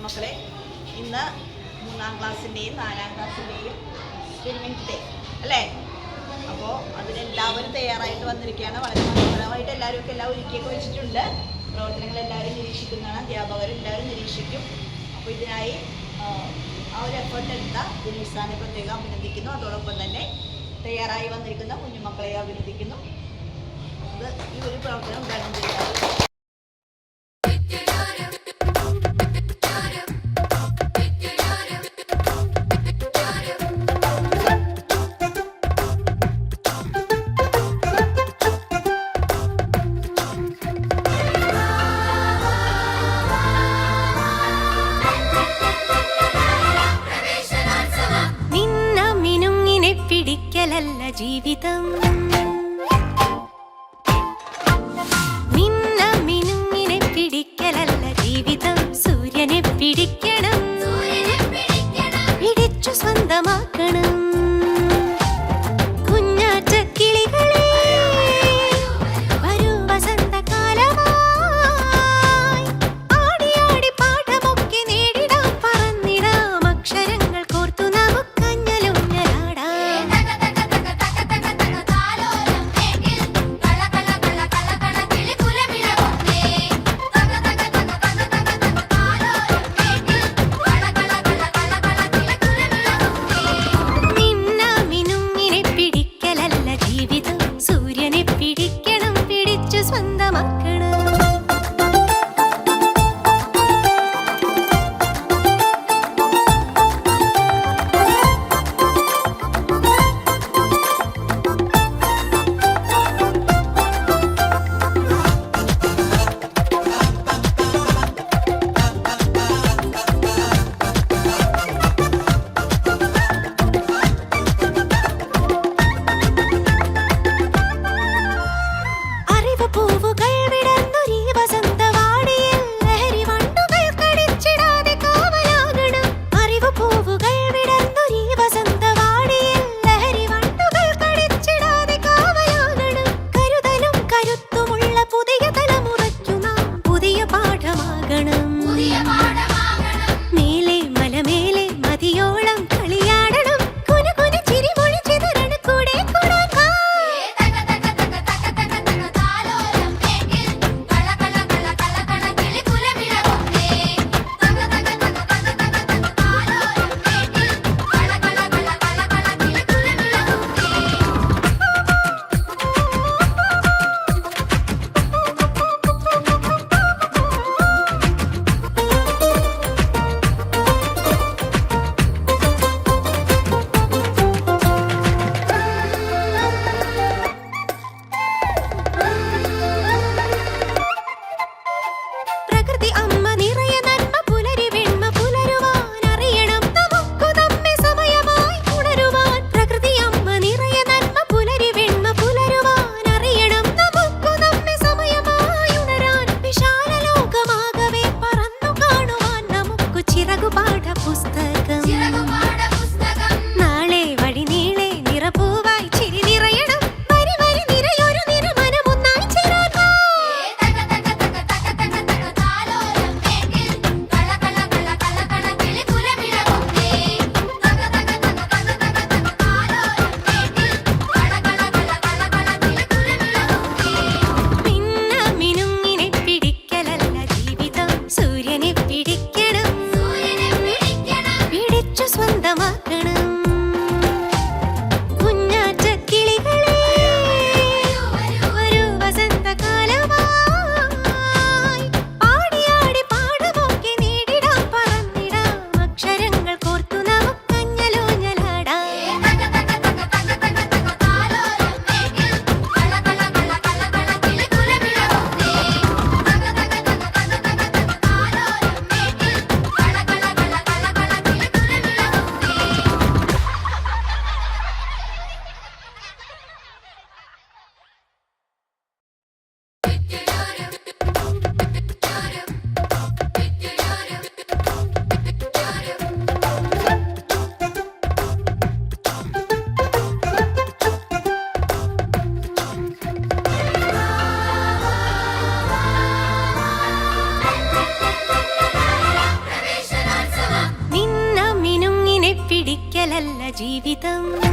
കുഞ്ഞുമക്കളെ, ഇന്ന് 3ാം ക്ലാസ്സിൻ്റെയും 4ാം ക്ലാസ്സിൻ്റെയും experiment day അല്ലേ? അപ്പോൾ അതിനെല്ലാവരും തയ്യാറായിട്ട് വന്നിരിക്കുകയാണ്. വളരെ മനോഹരമായിട്ട് എല്ലാവരും എല്ലാം ഒരുക്കിയൊക്കെ വെച്ചിട്ടുണ്ട്. പ്രവർത്തനങ്ങൾ എല്ലാവരും നിരീക്ഷിക്കുന്നതാണ്. അധ്യാപകരെല്ലാവരും നിരീക്ഷിക്കും. അപ്പോൾ ഇതിനായി ആ ഒരു എഫേർട്ട് എടുത്ത ദിനീസാനെ പ്രത്യേകം അഭിനന്ദിക്കുന്നു. അതോടൊപ്പം തന്നെ തയ്യാറായി വന്നിരിക്കുന്ന കുഞ്ഞുമക്കളെ അഭിനന്ദിക്കുന്നു. അത് ഈ ഒരു പ്രവർത്തനം ഉദ്ഘാടനം ചെയ്യുന്നത് പിടിക്കലല്ല ജീവിതം, നിന്ന മിനുങ്ങിനെ പിടിക്കലല്ല ജീവിതം. സൂര്യനെ പിടിക്കണം, പിടിച്ചു സ്വന്തമാക്കണം. കുഞ്ഞാറ്റ കിളികളെ വരൂ വസന്തകാലമായി, ആടി ആടി പാഠമൊക്കെ നേടിടാം, പറന്നിടാം അക്ഷരങ്ങൾ കോർത്തു നമുക്കഞ്ഞലുഞ്ഞലാടാം. സൂര്യനെ പിടിക്കണം, പിടിച്ചു സ്വന്തമാക്കണം. പൂവുകൾ ഗീതം